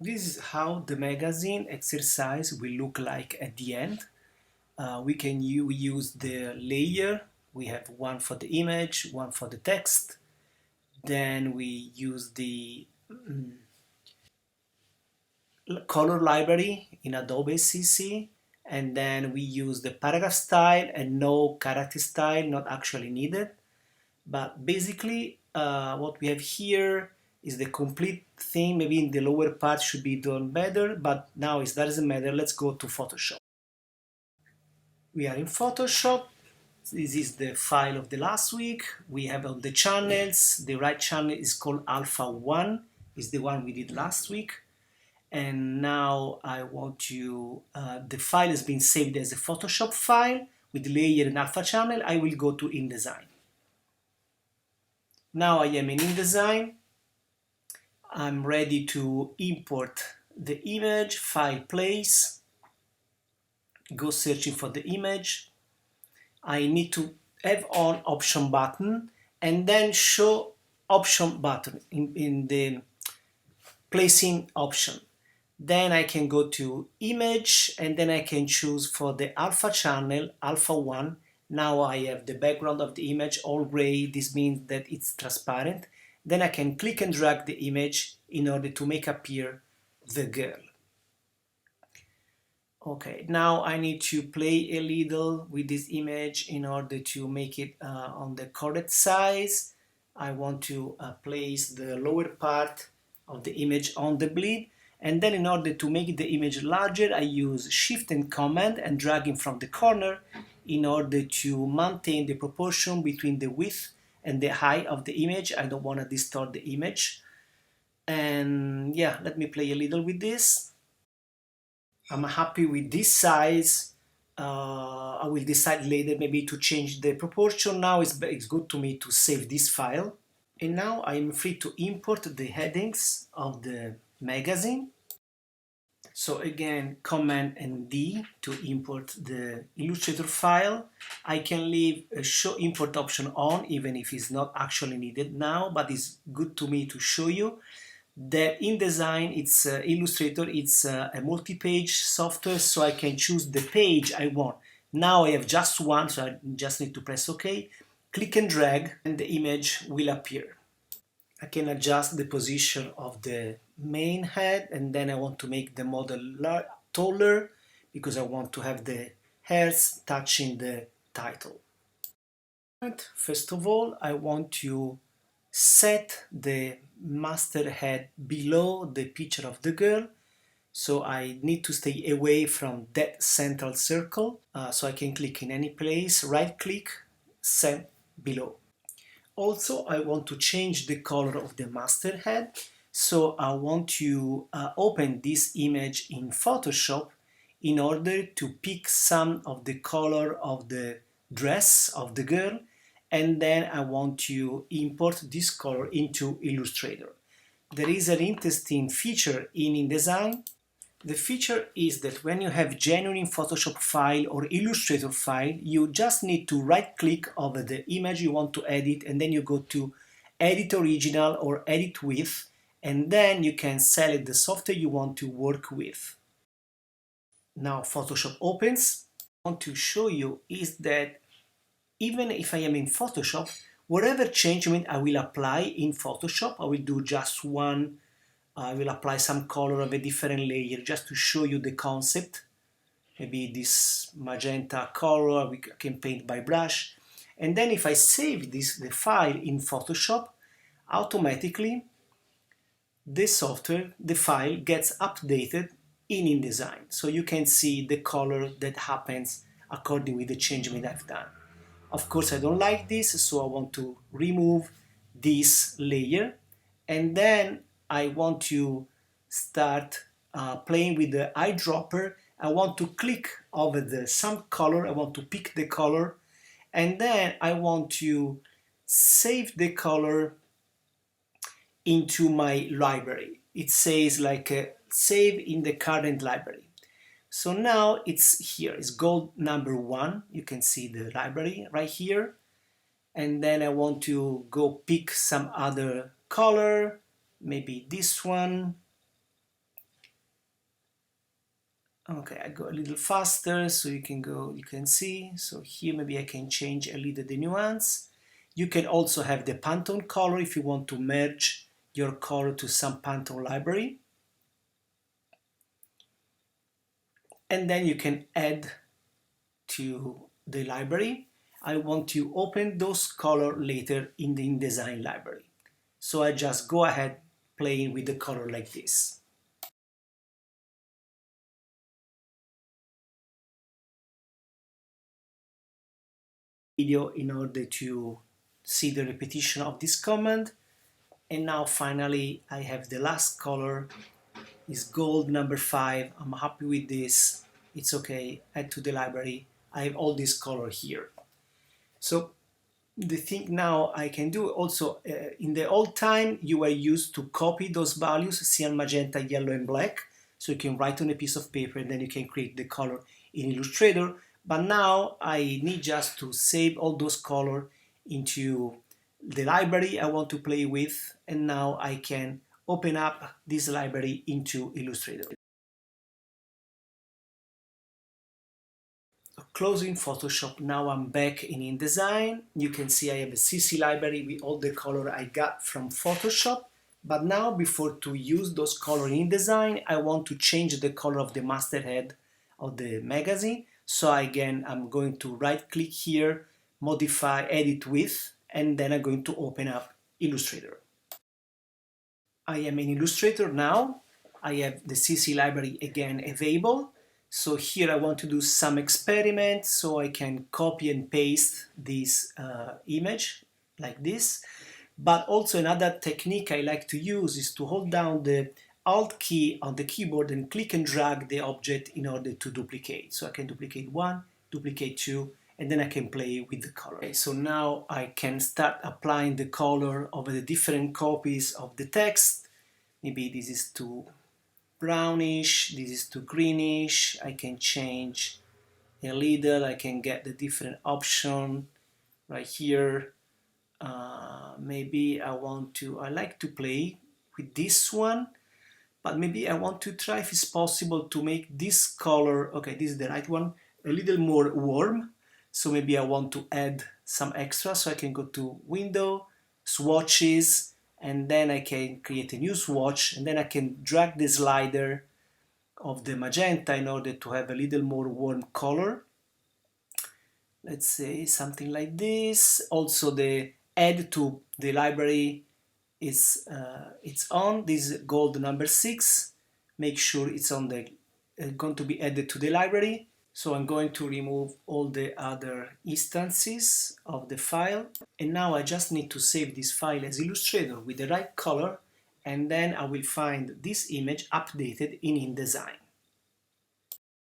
This is how the magazine exercise will look like at the end. We use the layer. We have one for the image, one for the text. Then we use the color library in Adobe CC. And then we use the paragraph style and no character style, not actually needed. But basically, what we have here is the complete thing. Maybe in the lower part should be done better, but now it doesn't matter. Let's go to Photoshop. We are in Photoshop. This is the file of the last week. We have on the channels. The right channel is called Alpha 1, is the one we did last week. And now I want to, the file has been saved as a Photoshop file with layer and alpha channel. I will go to InDesign. Now I am in InDesign. I'm ready to import the image, file place, go searching for the image. I need to have on option button and then show option button in the placing option. Then I can go to image and then I can choose for the alpha channel, alpha 1. Now I have the background of the image all gray. This means that it's transparent. Then I can click and drag the image in order to make appear the girl. Okay, now I need to play a little with this image in order to make it on the correct size. I want to place the lower part of the image on the bleed. And then in order to make the image larger, I use Shift and Command and dragging from the corner in order to maintain the proportion between the width and the height of the image. I don't want to distort the image. And yeah, let me play a little with this. I'm happy with this size. I will decide later maybe to change the proportion. Now it's good to me to save this file. And now I'm free to import the headings of the magazine. So again, Command and D to import the Illustrator file. I can leave a show import option on even if it's not actually needed now, but it's good to me to show you that InDesign, it's Illustrator, it's a multi-page software, so I can choose the page I want. Now I have just one, so I just need to press OK, click and drag, and the image will appear. I can adjust the position of the main head, and then I want to make the model taller because I want to have the hairs touching the title. First of all, I want to set the master head below the picture of the girl, so I need to stay away from that central circle, so I can click in any place, right click, set below. Also, I want to change the color of the master head, so I want to open this image in Photoshop in order to pick some of the color of the dress of the girl, and then I want to import this color into Illustrator. There is an interesting feature in InDesign. The feature is that when you have genuine Photoshop file or Illustrator file, you just need to right-click over the image you want to edit, and then you go to Edit Original or Edit With, and then you can select the software you want to work with. Now Photoshop opens. What I want to show you is that even if I am in Photoshop, whatever change I will apply in Photoshop, I will do just one. I will apply some color of a different layer just to show you the concept. Maybe this magenta color we can paint by brush. And then if I save the file in Photoshop, automatically the software, the file gets updated in InDesign. So you can see the color that happens according with the change I've done. Of course, I don't like this, so I want to remove this layer. And then I want to start playing with the eyedropper. I want to click over some color. I want to pick the color. And then I want to save the color into my library. It says like save in the current library. So now it's here, it's gold number 1. You can see the library right here. And then I want to go pick some other color, maybe this one. Okay, I go a little faster so you can see. So here maybe I can change a little the nuance. You can also have the Pantone color if you want to merge your color to some Pantone library. And then you can add to the library. I want to open those color later in the InDesign library. So I just go ahead playing with the color like this. Video in order to see the repetition of this command. And now finally I have the last color is gold number 5. I'm happy with this. It's okay. Add to the library. I have all this color here. So the thing now I can do also, in the old time you were used to copy those values, cyan, magenta, yellow and black, so you can write on a piece of paper and then you can create the color in Illustrator. But now I need just to save all those color into the library I want to play with, and now I can open up this library into Illustrator. Closing Photoshop, now I'm back in InDesign. You can see I have a CC library with all the color I got from Photoshop. But now, before to use those color in InDesign, I want to change the color of the masthead of the magazine. So again, I'm going to right click here, modify, edit with, and then I'm going to open up Illustrator. I am in Illustrator now. I have the CC library again available. So here I want to do some experiments so I can copy and paste this image like this. But also another technique I like to use is to hold down the Alt key on the keyboard and click and drag the object in order to duplicate. So I can duplicate 1, duplicate 2, and then I can play with the color. Okay, so now I can start applying the color over the different copies of the text. Maybe this is too brownish, this is too greenish. I can change a little, I can get the different option right here. Maybe I like to play with this one, but maybe I want to try if it's possible to make this color, okay, this is the right one, a little more warm. So maybe I want to add some extra, so I can go to Window, Swatches, and then I can create a new swatch, and then I can drag the slider of the magenta in order to have a little more warm color. Let's say something like this. Also the add to the library is it's on. This is gold number 6. Make sure it's on the going to be added to the library. So I'm going to remove all the other instances of the file. And now I just need to save this file as Illustrator with the right color, and then I will find this image updated in InDesign.